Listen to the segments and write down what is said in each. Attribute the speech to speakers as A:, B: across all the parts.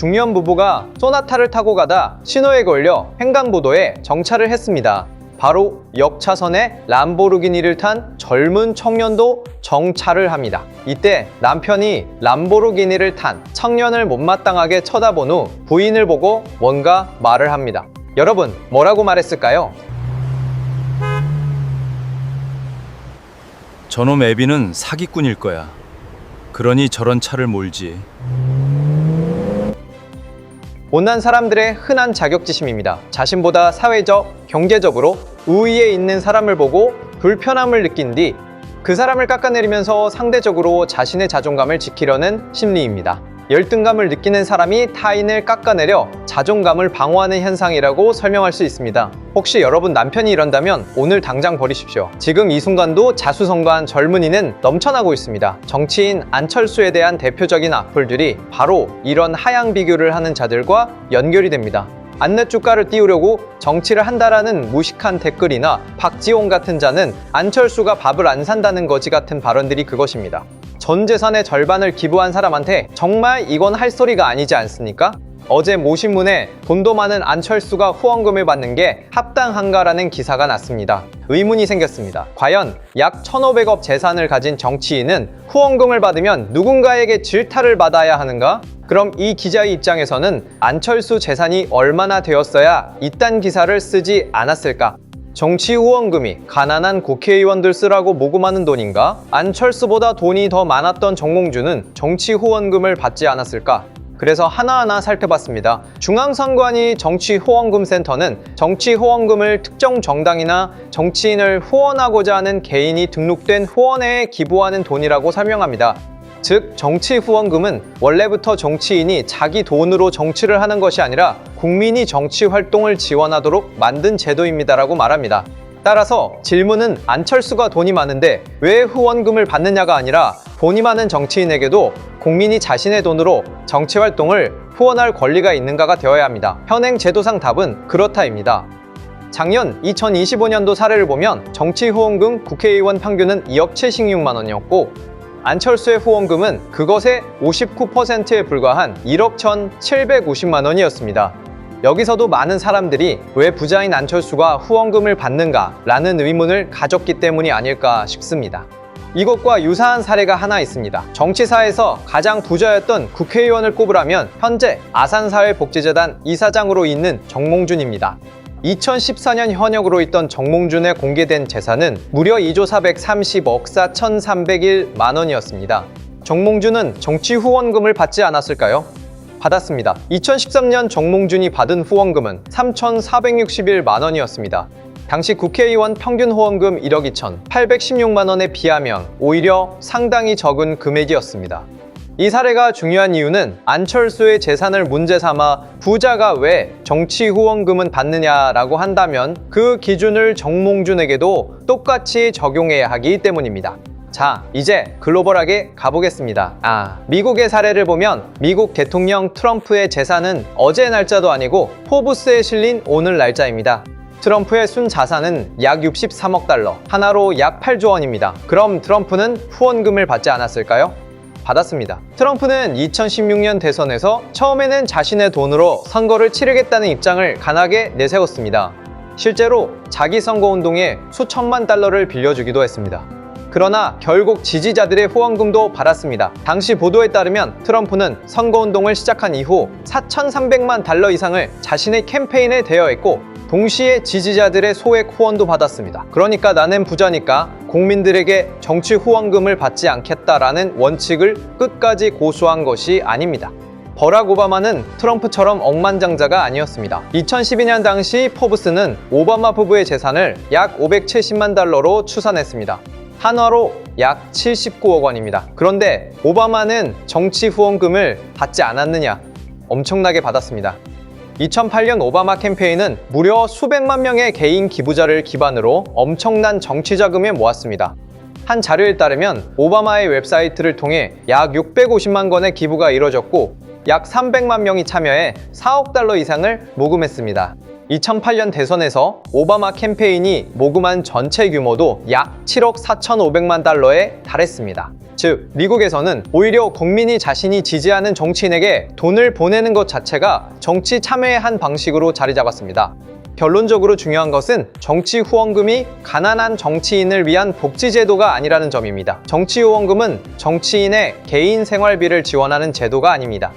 A: 중년 부부가 소나타를 타고 가다 신호에 걸려 횡단보도에 정차를 했습니다. 바로 역차선에 람보르기니를 탄 젊은 청년도 정차를 합니다. 이때 남편이 람보르기니를 탄 청년을 못마땅하게 쳐다본 후 부인을 보고 뭔가 말을 합니다. 여러분, 뭐라고 말했을까요?
B: 저놈 애비는 사기꾼일 거야. 그러니 저런 차를 몰지.
A: 못난 사람들의 흔한 자격지심입니다. 자신보다 사회적, 경제적으로 우위에 있는 사람을 보고 불편함을 느낀 뒤 그 사람을 깎아내리면서 상대적으로 자신의 자존감을 지키려는 심리입니다. 열등감을 느끼는 사람이 타인을 깎아내려 자존감을 방어하는 현상이라고 설명할 수 있습니다. 혹시 여러분 남편이 이런다면 오늘 당장 버리십시오. 지금 이 순간도 자수성가한 젊은이는 넘쳐나고 있습니다. 정치인 안철수에 대한 대표적인 악플들이 바로 이런 하향 비교를 하는 자들과 연결이 됩니다. 안내주가를 띄우려고 정치를 한다라는 무식한 댓글이나 박지원 같은 자는 안철수가 밥을 안 산다는 거지 같은 발언들이 그것입니다. 전 재산의 절반을 기부한 사람한테 정말 이건 할 소리가 아니지 않습니까? 어제 모신문에 돈도 많은 안철수가 후원금을 받는 게 합당한가라는 기사가 났습니다. 의문이 생겼습니다. 과연 약 1,500억 재산을 가진 정치인은 후원금을 받으면 누군가에게 질타를 받아야 하는가? 그럼 이 기자의 입장에서는 안철수 재산이 얼마나 되었어야 이딴 기사를 쓰지 않았을까? 정치 후원금이 가난한 국회의원들 쓰라고 모금하는 돈인가? 안철수보다 돈이 더 많았던 정몽주는 정치 후원금을 받지 않았을까? 그래서 하나하나 살펴봤습니다. 중앙선관위 정치후원금센터는 정치후원금을 특정 정당이나 정치인을 후원하고자 하는 개인이 등록된 후원회에 기부하는 돈이라고 설명합니다. 즉, 정치후원금은 원래부터 정치인이 자기 돈으로 정치를 하는 것이 아니라 국민이 정치활동을 지원하도록 만든 제도입니다라고 말합니다. 따라서 질문은 안철수가 돈이 많은데 왜 후원금을 받느냐가 아니라 돈이 많은 정치인에게도 국민이 자신의 돈으로 정치활동을 후원할 권리가 있는가가 되어야 합니다. 현행 제도상 답은 그렇다입니다. 작년 2025년도 사례를 보면 정치후원금 국회의원 평균은 2억 76만 원이었고 안철수의 후원금은 그것의 59%에 불과한 1억 1,750만 원이었습니다. 여기서도 많은 사람들이 왜 부자인 안철수가 후원금을 받는가 라는 의문을 가졌기 때문이 아닐까 싶습니다. 이것과 유사한 사례가 하나 있습니다. 정치사에서 가장 부자였던 국회의원을 꼽으라면 현재 아산사회복지재단 이사장으로 있는 정몽준입니다. 2014년 현역으로 있던 정몽준의 공개된 재산은 무려 2조 430억 4,301만 원이었습니다. 정몽준은 정치 후원금을 받지 않았을까요? 받았습니다. 2013년 정몽준이 받은 후원금은 3,461만 원이었습니다. 당시 국회의원 평균 후원금 1억 2,816만 원에 비하면 오히려 상당히 적은 금액이었습니다. 이 사례가 중요한 이유는 안철수의 재산을 문제 삼아 부자가 왜 정치 후원금은 받느냐라고 한다면 그 기준을 정몽준에게도 똑같이 적용해야 하기 때문입니다. 자, 이제 글로벌하게 가보겠습니다. 미국의 사례를 보면 미국 대통령 트럼프의 재산은 어제 날짜도 아니고 포브스에 실린 오늘 날짜입니다. 트럼프의 순 자산은 약 63억 달러, 하나로 약 8조 원입니다. 그럼 트럼프는 후원금을 받지 않았을까요? 받았습니다. 트럼프는 2016년 대선에서 처음에는 자신의 돈으로 선거를 치르겠다는 입장을 강하게 내세웠습니다. 실제로 자기 선거운동에 수천만 달러를 빌려주기도 했습니다. 그러나 결국 지지자들의 후원금도 받았습니다. 당시 보도에 따르면 트럼프는 선거운동을 시작한 이후 4,300만 달러 이상을 자신의 캠페인에 대여했고 동시에 지지자들의 소액 후원도 받았습니다. 그러니까 나는 부자니까 국민들에게 정치 후원금을 받지 않겠다라는 원칙을 끝까지 고수한 것이 아닙니다. 버락 오바마는 트럼프처럼 억만장자가 아니었습니다. 2012년 당시 포브스는 오바마 부부의 재산을 약 570만 달러로 추산했습니다. 한화로 약 79억 원입니다. 그런데 오바마는 정치 후원금을 받지 않았느냐? 엄청나게 받았습니다. 2008년 오바마 캠페인은 무려 수백만 명의 개인 기부자를 기반으로 엄청난 정치 자금을 모았습니다. 한 자료에 따르면 오바마의 웹사이트를 통해 약 650만 건의 기부가 이뤄졌고 약 300만 명이 참여해 4억 달러 이상을 모금했습니다. 2008년 대선에서 오바마 캠페인이 모금한 전체 규모도 약 7억 4,500만 달러에 달했습니다. 즉, 미국에서는 오히려 국민이 자신이 지지하는 정치인에게 돈을 보내는 것 자체가 정치 참여의 한 방식으로 자리 잡았습니다. 결론적으로 중요한 것은 정치 후원금이 가난한 정치인을 위한 복지제도가 아니라는 점입니다. 정치 후원금은 정치인의 개인 생활비를 지원하는 제도가 아닙니다.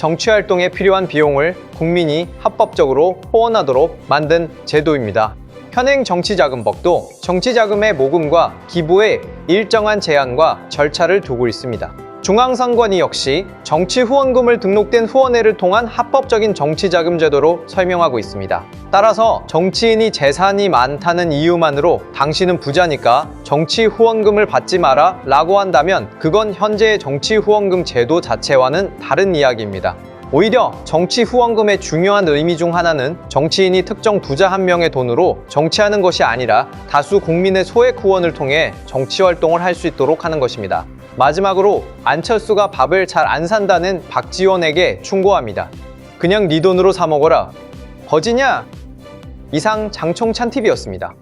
A: 정치활동에 필요한 비용을 국민이 합법적으로 후원하도록 만든 제도입니다. 현행 정치자금법도 정치자금의 모금과 기부에 일정한 제한과 절차를 두고 있습니다. 중앙선관위 역시 정치 후원금을 등록된 후원회를 통한 합법적인 정치자금 제도로 설명하고 있습니다. 따라서 정치인이 재산이 많다는 이유만으로 당신은 부자니까 정치 후원금을 받지 마라 라고 한다면 그건 현재의 정치 후원금 제도 자체와는 다른 이야기입니다. 오히려 정치 후원금의 중요한 의미 중 하나는 정치인이 특정 부자 한 명의 돈으로 정치하는 것이 아니라 다수 국민의 소액 후원을 통해 정치 활동을 할 수 있도록 하는 것입니다. 마지막으로 안철수가 밥을 잘 안 산다는 박지원에게 충고합니다. 그냥 네 돈으로 사 먹어라. 거지냐? 이상 장총찬TV였습니다.